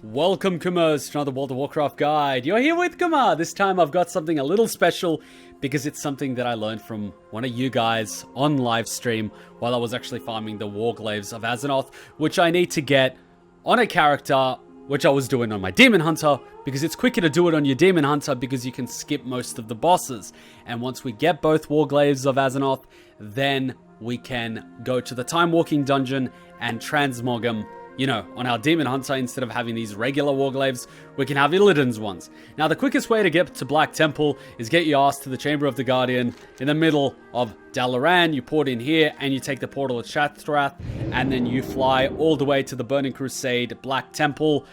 Welcome, Kumas, to another World of Warcraft guide. You're here with Kuma. This time I've got something a little special because it's something that I learned from one of you guys on live stream while I was actually farming the Warglaives of Azzinoth, which I need to get on a character, which I was doing on my Demon Hunter, because it's quicker to do it on your Demon Hunter because you can skip most of the bosses. And once we get both Warglaives of Azzinoth, then we can go to the Time Walking Dungeon and transmog them. You know, on our Demon Hunter, instead of having these regular Warglaives, we can have Illidan's ones. Now, the quickest way to get to Black Temple is get your ass to the Chamber of the Guardian in the middle of Dalaran. You port in here, and you take the portal of Shathrath, and then you fly all the way to the Burning Crusade, Black Temple.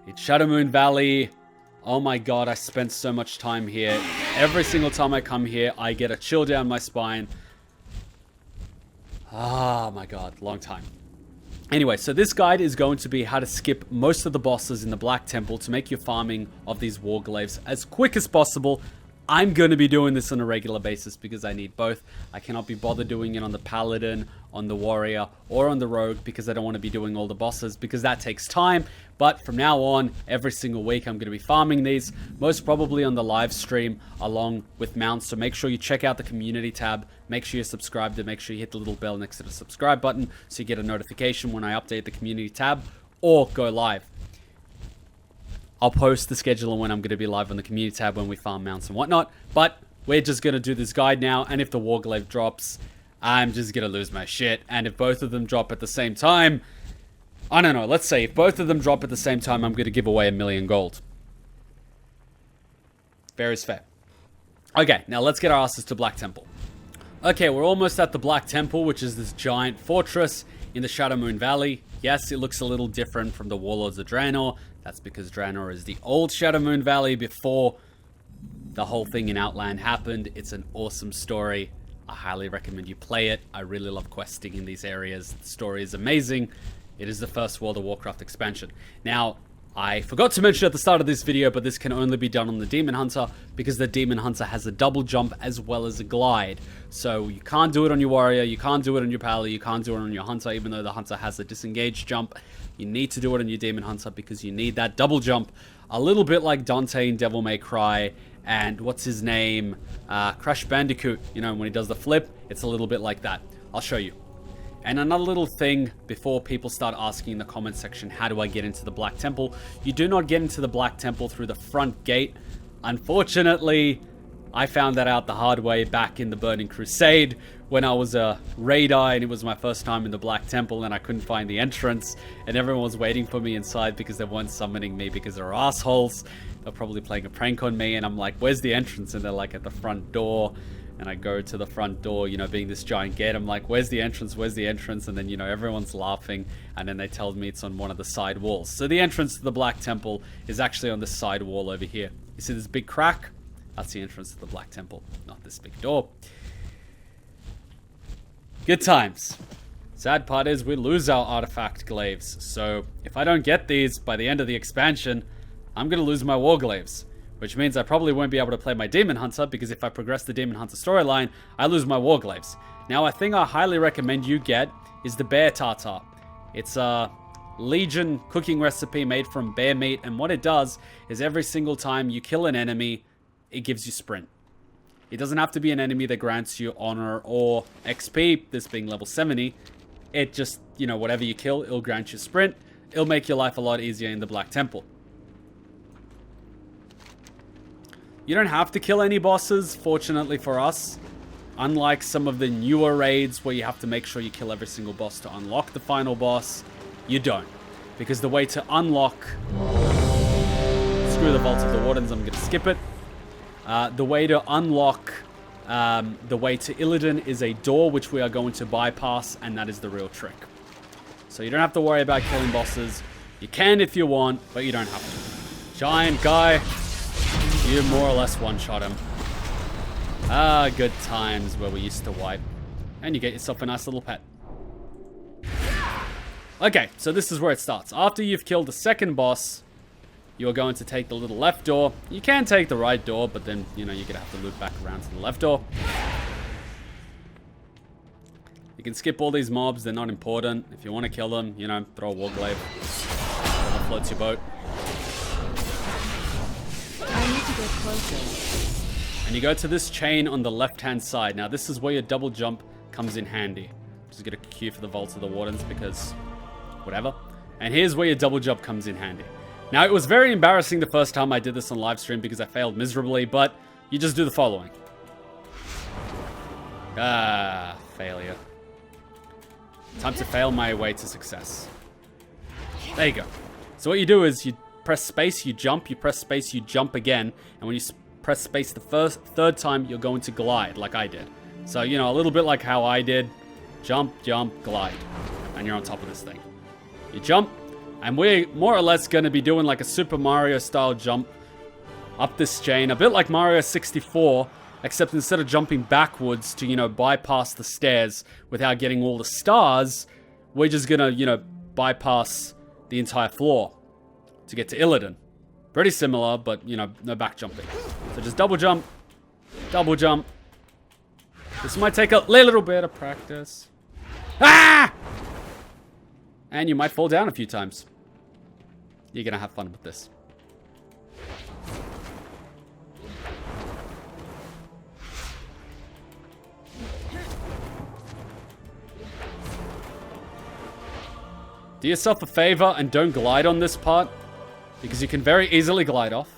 It's Shadowmoon Valley. Oh my god, I spent so much time here. Every single time I come here, I get a chill down my spine. Oh my god, long time. Anyway, so this guide is going to be how to skip most of the bosses in the Black Temple to make your farming of these Warglaives as quick as possible. I'm going to be doing this on a regular basis because I need both. I cannot be bothered doing it on the Paladin, on the Warrior, or on the Rogue because I don't want to be doing all the bosses because that takes time. But from now on, every single week, I'm going to be farming these, most probably on the live stream along with mounts. So make sure you check out the community tab. Make sure you're subscribed and make sure you hit the little bell next to the subscribe button so you get a notification when I update the community tab or go live. I'll post the schedule on when I'm going to be live on the community tab when we farm mounts and whatnot. But we're just going to do this guide now. And if the Warglaive drops, I'm just going to lose my shit. And if both of them drop at the same time, I don't know. Let's say if both of them drop at the same time, I'm going to give away 1,000,000 gold. Fair is fair. Okay, now let's get our asses to Black Temple. Okay, we're almost at the Black Temple, which is this giant fortress in the Shadowmoon Valley. Yes, it looks a little different from the Warlords of Draenor. That's because Draenor is the old Shadowmoon Valley before the whole thing in Outland happened. It's an awesome story. I highly recommend you play it. I really love questing in these areas. The story is amazing. It is the first World of Warcraft expansion. Now, I forgot to mention at the start of this video, but this can only be done on the Demon Hunter because the Demon Hunter has a double jump as well as a glide. So you can't do it on your Warrior, you can't do it on your Pally, you can't do it on your Hunter, even though the Hunter has a disengaged jump. You need to do it on your Demon Hunter because you need that double jump. A little bit like Dante in Devil May Cry and what's his name? Crash Bandicoot. You know, when he does the flip, it's a little bit like that. I'll show you. And another little thing before people start asking in the comment section, how do I get into the Black Temple? You do not get into the Black Temple through the front gate. Unfortunately, I found that out the hard way back in the Burning Crusade when I was a raider and it was my first time in the Black Temple and I couldn't find the entrance and everyone was waiting for me inside because they weren't summoning me because they're assholes. They're probably playing a prank on me and I'm like, where's the entrance? And they're like, at the front door. And I go to the front door, you know, being this giant gate. I'm like, where's the entrance? Where's the entrance? And then, you know, everyone's laughing. And then they tell me it's on one of the side walls. So the entrance to the Black Temple is actually on this side wall over here. You see this big crack? That's the entrance to the Black Temple, not this big door. Good times. Sad part is we lose our artifact glaives. So if I don't get these by the end of the expansion, I'm going to lose my Warglaives. Which means I probably won't be able to play my Demon Hunter because if I progress the Demon Hunter storyline, I lose my Warglaives. Now, a thing I highly recommend you get is the bear tartar. It's a Legion cooking recipe made from bear meat, and what it does is every single time you kill an enemy, it gives you sprint. It doesn't have to be an enemy that grants you honor or XP, this being level 70. It just, you know, whatever you kill, it'll grant you sprint. It'll make your life a lot easier in the Black Temple. You don't have to kill any bosses, fortunately for us. Unlike some of the newer raids where you have to make sure you kill every single boss to unlock the final boss, you don't. Because the way to unlock... Screw the Vault of the Wardens, I'm going to skip it. The way to unlock the way to Illidan is a door which we are going to bypass, and that is the real trick. So you don't have to worry about killing bosses. You can if you want, but you don't have to. Giant guy... You more or less one-shot him. Ah, good times where we used to wipe. And you get yourself a nice little pet. Okay, so this is where it starts. After you've killed the second boss, you are going to take the little left door. You can take the right door, but then, you know, you're going to have to loop back around to the left door. You can skip all these mobs. They're not important. If you want to kill them, you know, throw a Warglaive. Whatever floats your boat. get closer. And you go to this chain on the left-hand side. Now, this is where your double jump comes in handy. Just get a queue for the Vaults of the Wardens because whatever. And here's where your double jump comes in handy. Now, it was very embarrassing the first time I did this on live stream because I failed miserably, but you just do the following. Ah, failure. Time to fail my way to success. There you go. So what you do is you press space, you jump, you press space, you jump again, and when you press space the third time, you're going to glide, like I did. So, you know, a little bit like how I did. Jump, jump, glide. And you're on top of this thing. You jump, and we're more or less going to be doing like a Super Mario style jump up this chain. A bit like Mario 64, except instead of jumping backwards to, you know, bypass the stairs without getting all the stars, we're just going to, you know, bypass the entire floor to get to Illidan. Pretty similar, but, you know, no back jumping. So just double jump. Double jump. This might take a little bit of practice. Ah! And you might fall down a few times. You're gonna have fun with this. Do yourself a favor and don't glide on this part, because you can very easily glide off.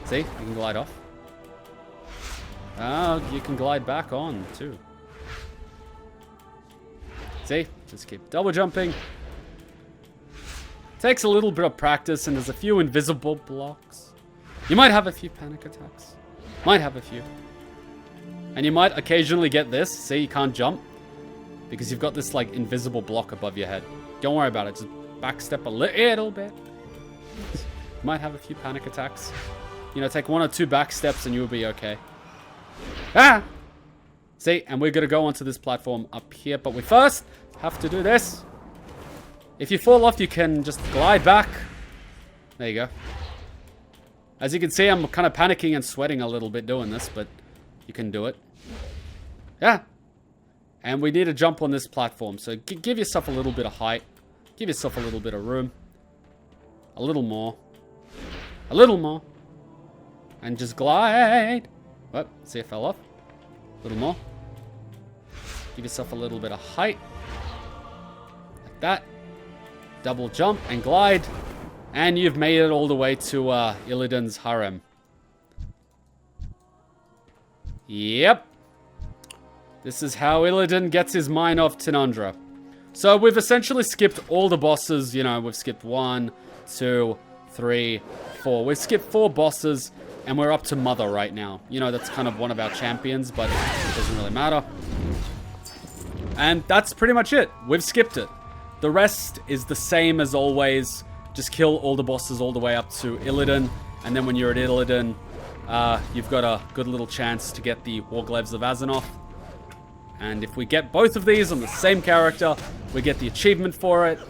See? You can glide off. Oh, you can glide back on, too. See? Just keep double jumping. Takes a little bit of practice, and there's a few invisible blocks. You might have a few panic attacks. Might have a few. And you might occasionally get this. See, you can't jump. Because you've got this, like, invisible block above your head. Don't worry about it. Just backstep a little bit. You might have a few panic attacks. You know, take 1 or 2 back steps and you'll be okay. Ah! See, and we're going to go onto this platform up here. But we first have to do this. If you fall off, you can just glide back. There you go. As you can see, I'm kind of panicking and sweating a little bit doing this, but you can do it. Yeah. And we need to jump on this platform. So give yourself a little bit of height. Give yourself a little bit of room. A little more. A little more. And just glide. Oh, see, it fell off. A little more. Give yourself a little bit of height. Like that. Double jump and glide. And you've made it all the way to Illidan's harem. Yep. This is how Illidan gets his mind off Tanundra. So we've essentially skipped all the bosses. You know, we've skipped 1, 2, 3, 4. We've skipped 4 bosses, and we're up to Mother right now. You know, that's kind of one of our champions, but it doesn't really matter. And that's pretty much it. We've skipped it. The rest is the same as always. Just kill all the bosses all the way up to Illidan. And then when you're at Illidan, you've got a good little chance to get the Warglaives of Azzinoth. And if we get both of these on the same character, we get the achievement for it.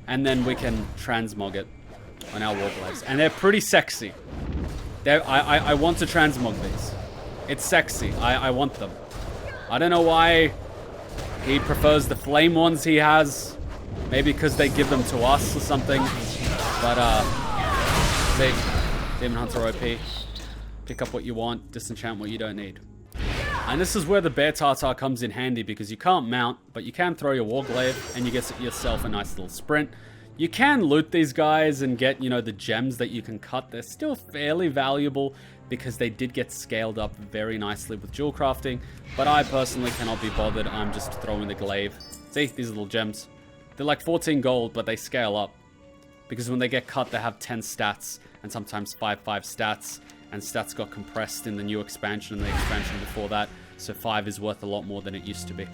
And then we can transmog it on our Warglaives. And they're pretty sexy. I want to transmog these. It's sexy. I want them. I don't know why he prefers the flame ones he has. Maybe because they give them to us or something. But, see, Demon Hunter OP. Pick up what you want, disenchant what you don't need. And this is where the Bear Tartar comes in handy because you can't mount, but you can throw your Warglaive and you get yourself a nice little sprint. You can loot these guys and get, you know, the gems that you can cut. They're still fairly valuable because they did get scaled up very nicely with jewel crafting. But I personally cannot be bothered. I'm just throwing the glaive. See, these little gems. They're like 14 gold, but they scale up. Because when they get cut, they have 10 stats and sometimes 5 stats. And stats got compressed in the new expansion and the expansion before that. So 5 is worth a lot more than it used to be.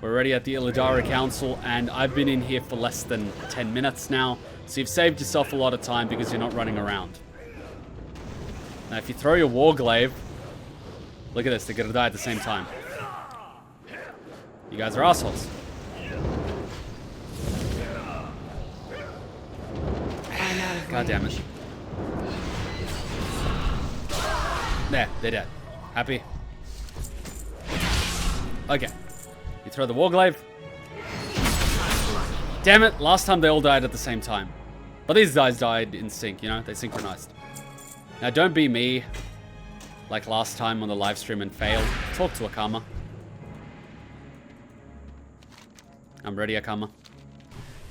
We're already at the Illidari Council, and I've been in here for less than 10 minutes now. So you've saved yourself a lot of time because you're not running around. Now, if you throw your Warglaive, look at this, they're going to die at the same time. You guys are assholes. God damn it. There, they're dead. Happy? Okay. You throw the Warglaive. Damn it, last time they all died at the same time. But these guys died in sync, you know? They synchronized. Now, don't be me, like last time on the live stream and fail. Talk to Akama. I'm ready, Akama.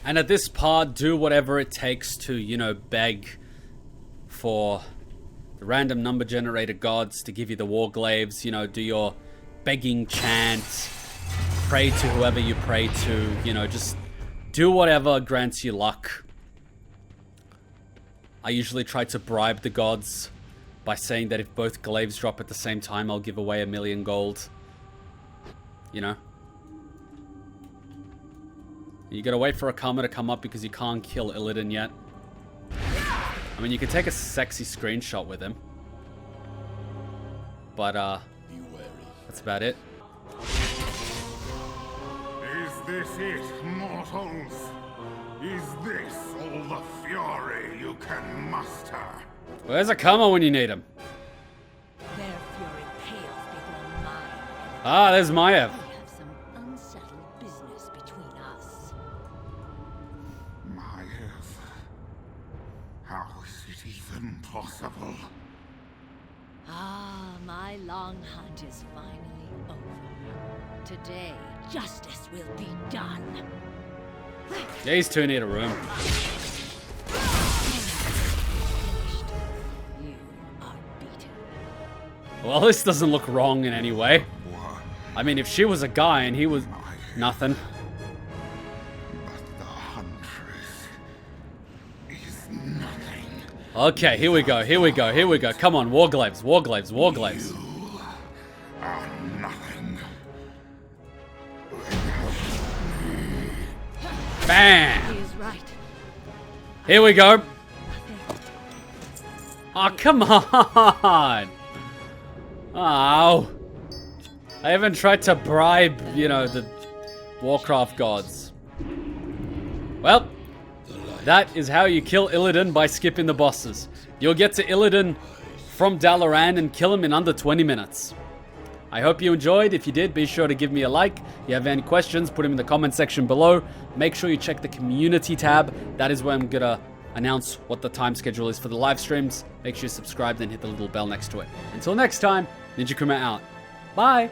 And at this part, do whatever it takes to, you know, beg for the random number generator gods to give you the Warglaives. You know, do your begging chant. Pray to whoever you pray to. You know, just do whatever grants you luck. I usually try to bribe the gods by saying that if both glaives drop at the same time, I'll give away 1,000,000 gold. You know? You gotta wait for Akama to come up because you can't kill Illidan yet. I mean, you can take a sexy screenshot with him. But, that's about it. Is this it, mortals? Is this all the fury you can muster? Where's Akama when you need him? Their fury pales before mine. Ah, there's Maiev. We have some unsettled business between us. Maiev, how is it even possible? Ah, my long hunt is finally over. Today, justice will be done. Yeah, he's too near the room. Finished. You are beaten. Well, this doesn't look wrong in any way. One I mean, if she was a guy and he was nothing. but the huntress is nothing. Okay, here we go, here we go, here we go. Come on, Warglaives, Warglaives, Warglaives. You are nothing. Bam! He is right. Here we go. Nothing. Oh, come on! Oh. I even tried to bribe, you know, the Warcraft gods. Well, that is how you kill Illidan by skipping the bosses. You'll get to Illidan from Dalaran and kill him in under 20 minutes. I hope you enjoyed. If you did, be sure to give me a like. If you have any questions, put them in the comment section below. Make sure you check the community tab. That is where I'm gonna announce what the time schedule is for the live streams. Make sure you subscribe, then hit the little bell next to it. Until next time, Ninja Kuma out. Bye!